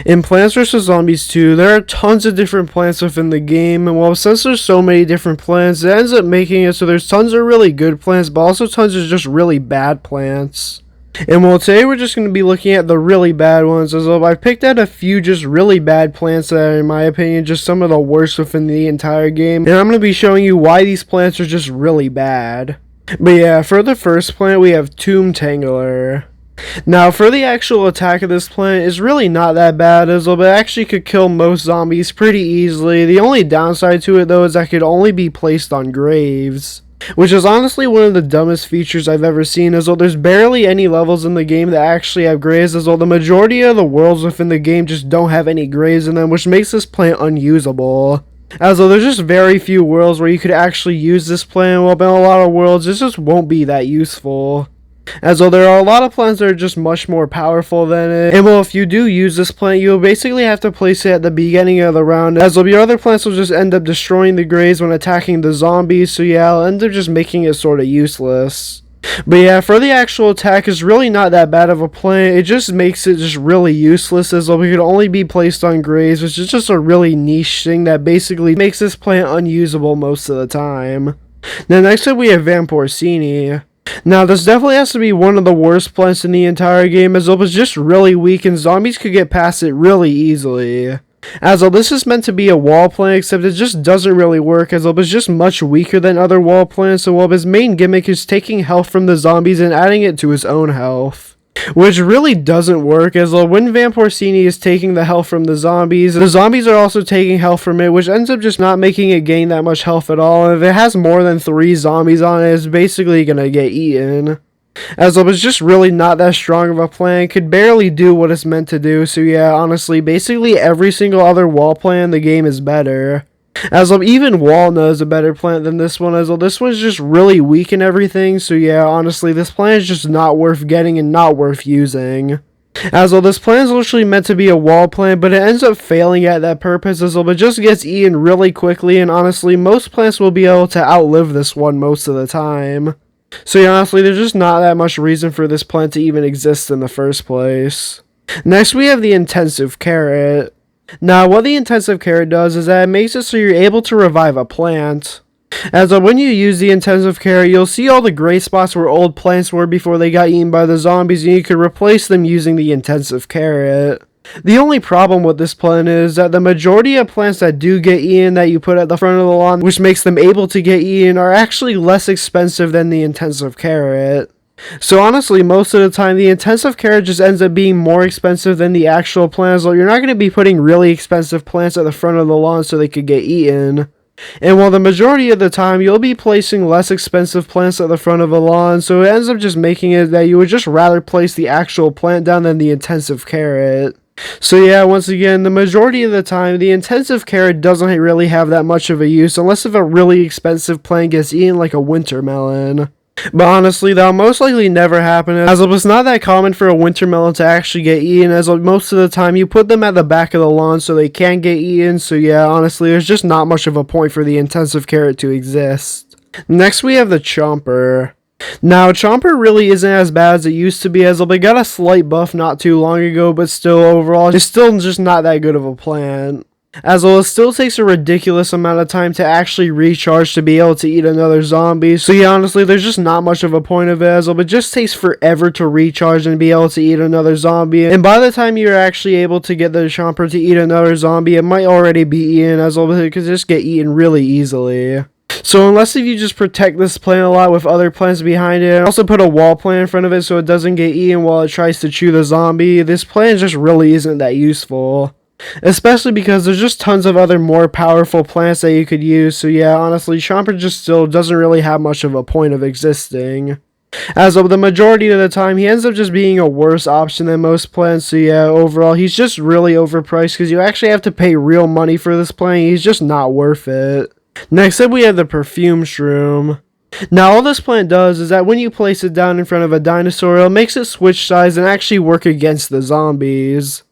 In Plants vs. Zombies 2, there are tons of different plants within the game, and since there's so many different plants, it ends up making it so there's tons of really good plants, but also tons of just really bad plants. And today we're just going to be looking at the really bad ones, as well. I've picked out a few just really bad plants that are, in my opinion, just some of the worst within the entire game, and I'm going to be showing you why these plants are just really bad. But yeah, for the first plant, we have Tangler. Now, for the actual attack of this plant, is really not that bad, as well, but it actually could kill most zombies pretty easily. The only downside to it, though, is that it could only be placed on graves, which is honestly one of the dumbest features I've ever seen, as well there's barely any levels in the game that actually have graves, as well the majority of the worlds within the game just don't have any graves in them, which makes this plant unusable. As though there's just very few worlds where you could actually use this plant, well, but in a lot of worlds, this just won't be that useful. As though there are a lot of plants that are just much more powerful than it, and if you do use this plant, you'll basically have to place it at the beginning of the round, as though your other plants will just end up destroying the graves when attacking the zombies, so yeah, it'll end up just making it sort of useless. But yeah, for the actual attack, it's really not that bad of a plant. It just makes it just really useless, as though it could only be placed on graves, which is just a really niche thing that basically makes this plant unusable most of the time. Now next up we have Vamp Porini. Now, this definitely has to be one of the worst plants in the entire game, as though it's just really weak and zombies could get past it really easily. As though this is meant to be a wall plant, except it just doesn't really work, as though it's just much weaker than other wall plants, so his main gimmick is taking health from the zombies and adding it to his own health. Which really doesn't work, as though when Vamp Porini is taking the health from the zombies are also taking health from it, which ends up just not making it gain that much health at all, and if it has more than 3 zombies on it, it's basically gonna get eaten. As though it's just really not that strong of a plant, could barely do what it's meant to do, so yeah, honestly, basically every single other wall plant in the game is better. As though even Walnut is a better plant than this one, as though this one's just really weak and everything, so yeah, honestly, this plant is just not worth getting and not worth using. As though this plant is literally meant to be a wall plant, but it ends up failing at that purpose, as though it just gets eaten really quickly, and honestly, most plants will be able to outlive this one most of the time. So yeah, honestly, there's just not that much reason for this plant to even exist in the first place. Next, we have the Intensive Carrot. Now, what the Intensive Carrot does is that it makes it so you're able to revive a plant. As when you use the Intensive Carrot, you'll see all the gray spots where old plants were before they got eaten by the zombies, and you could replace them using the Intensive Carrot. The only problem with this plant is that the majority of plants that do get eaten that you put at the front of the lawn, which makes them able to get eaten, are actually less expensive than the Intensive Carrot. So honestly, most of the time, the Intensive Carrot just ends up being more expensive than the actual plants. So you're not going to be putting really expensive plants at the front of the lawn so they could get eaten. And while the majority of the time, you'll be placing less expensive plants at the front of a lawn, so it ends up just making it that you would just rather place the actual plant down than the Intensive Carrot. So yeah, once again, the majority of the time, the Intensive Carrot doesn't really have that much of a use, unless if a really expensive plant gets eaten like a winter melon. But honestly, that'll most likely never happen, as it's not that common for a winter melon to actually get eaten, as most of the time you put them at the back of the lawn so they can get eaten, so yeah, honestly, there's just not much of a point for the Intensive Carrot to exist. Next, we have the Chomper. Now, Chomper really isn't as bad as it used to be, as they got a slight buff not too long ago, but still, overall, it's still just not that good of a plant. As well, it still takes a ridiculous amount of time to actually recharge to be able to eat another zombie, so yeah, honestly, there's just not much of a point of it, as well, it just takes forever to recharge and be able to eat another zombie, and by the time you're actually able to get the Chomper to eat another zombie, it might already be eaten, as well, it could just get eaten really easily. So unless if you just protect this plant a lot with other plants behind it, and also put a wall plant in front of it so it doesn't get eaten while it tries to chew the zombie, this plant just really isn't that useful. Especially because there's just tons of other more powerful plants that you could use, so yeah, honestly, Chomper just still doesn't really have much of a point of existing. As of the majority of the time, he ends up just being a worse option than most plants, so yeah, overall, he's just really overpriced because you actually have to pay real money for this plant. He's just not worth it. Next up, we have the Perfume Shroom. Now, all this plant does is that when you place it down in front of a dinosaur, it makes it switch sides and actually work against the zombies.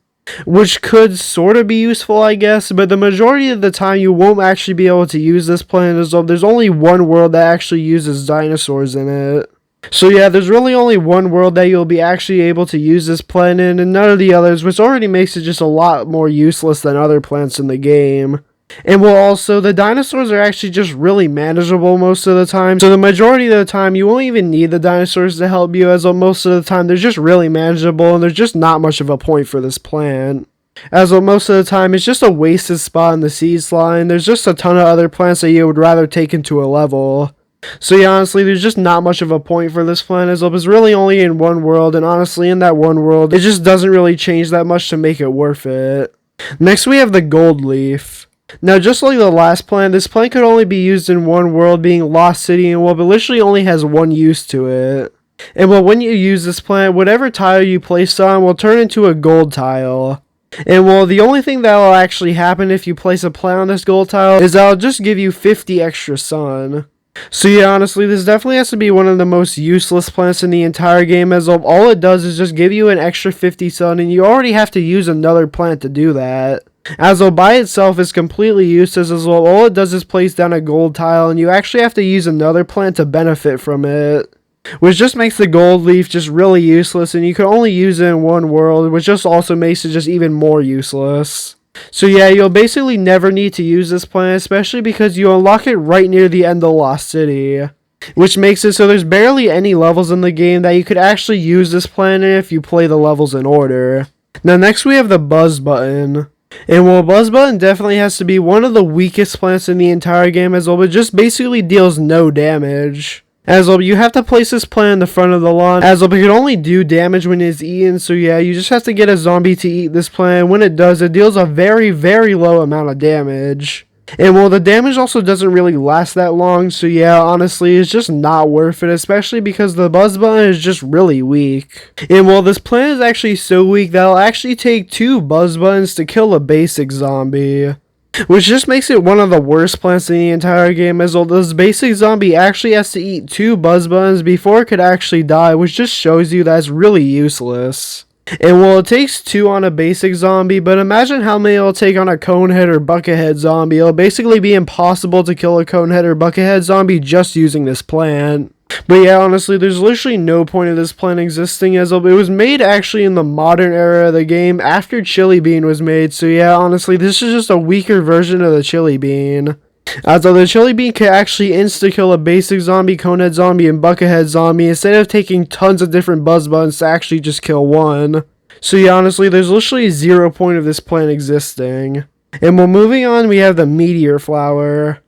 Which could sort of be useful, I guess, but the majority of the time you won't actually be able to use this plant, as though there's only one world that actually uses dinosaurs in it. So yeah, there's really only one world that you'll be actually able to use this plant in, and none of the others, which already makes it just a lot more useless than other plants in the game. And well, also, the dinosaurs are actually just really manageable most of the time. So the majority of the time, you won't even need the dinosaurs to help you, as most of the time, they're just really manageable, and there's just not much of a point for this plant. As most of the time, it's just a wasted spot in the seed line. There's just a ton of other plants that you would rather take into a level. So yeah, honestly, there's just not much of a point for this plant, as it's really only in one world, and honestly, in that one world, it just doesn't really change that much to make it worth it. Next, we have the gold leaf. Now, just like the last plant, this plant could only be used in one world, being Lost City, and well, it literally only has one use to it. And well, when you use this plant, whatever tile you place on will turn into a gold tile. And well, the only thing that will actually happen if you place a plant on this gold tile is that it'll just give you 50 extra sun. So yeah, honestly, this definitely has to be one of the most useless plants in the entire game, as all it does is just give you an extra 50 sun, and you already have to use another plant to do that. As though by itself is completely useless, as well, all it does is place down a gold tile, and you actually have to use another plant to benefit from it. Which just makes the gold leaf just really useless, and you can only use it in one world, which just also makes it just even more useless. So yeah, you'll basically never need to use this plant, especially because you unlock it right near the end of Lost City. Which makes it so there's barely any levels in the game that you could actually use this plant in if you play the levels in order. Now next we have the buzz button. And well, buzz button definitely has to be one of the weakest plants in the entire game, as well, it just basically deals no damage. As well, you have to place this plant in the front of the lawn, as well, it can only do damage when it's eaten, so yeah, you just have to get a zombie to eat this plant. When it does, it deals a very, very low amount of damage. And well, the damage also doesn't really last that long, so yeah, honestly, it's just not worth it, especially because the buzz button is just really weak. And well, this plant is actually so weak that it'll actually take 2 buzz buttons to kill a basic zombie. Which just makes it one of the worst plants in the entire game, as well, this basic zombie actually has to eat 2 buzz buttons before it could actually die, which just shows you that it's really useless. And well, it takes 2 on a basic zombie, but imagine how many it'll take on a conehead or buckethead zombie. It'll basically be impossible to kill a conehead or buckethead zombie just using this plant. But yeah, honestly, there's literally no point of this plant existing, as it was made actually in the modern era of the game after Chili Bean was made. So yeah, honestly, this is just a weaker version of the Chili Bean. Although the Chili Bean can actually insta-kill a basic zombie, conehead zombie, and buckethead zombie instead of taking tons of different buzz buttons to actually just kill one. So yeah, honestly, there's literally 0 point of this plant existing. And well, moving on, we have the Meteor Flower.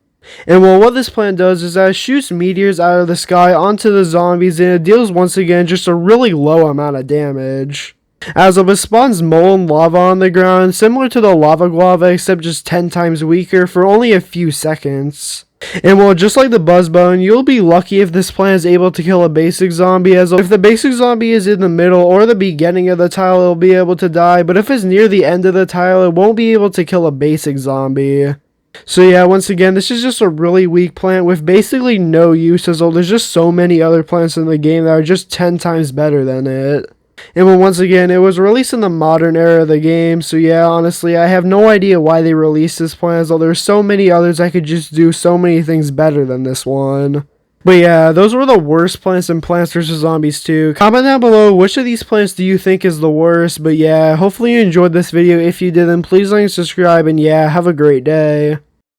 And well, what this plant does is that it shoots meteors out of the sky onto the zombies, and it deals once again just a really low amount of damage. As it spawns molten lava on the ground, similar to the lava guava except just 10 times weaker for only a few seconds. And well, just like the buzz button, you'll be lucky if this plant is able to kill a basic zombie, as if the basic zombie is in the middle or the beginning of the tile, it'll be able to die, but if it's near the end of the tile, it won't be able to kill a basic zombie. So yeah, once again, this is just a really weak plant with basically no use, as well, there's just so many other plants in the game that are just 10 times better than it. And well, once again, it was released in the modern era of the game, so yeah, honestly, I have no idea why they released this plant, as though there's so many others that could just do so many things better than this one. But yeah, those were the worst plants in Plants vs. Zombies 2. Comment down below which of these plants do you think is the worst. But yeah, hopefully you enjoyed this video. If you did, then please like and subscribe. And yeah, have a great day.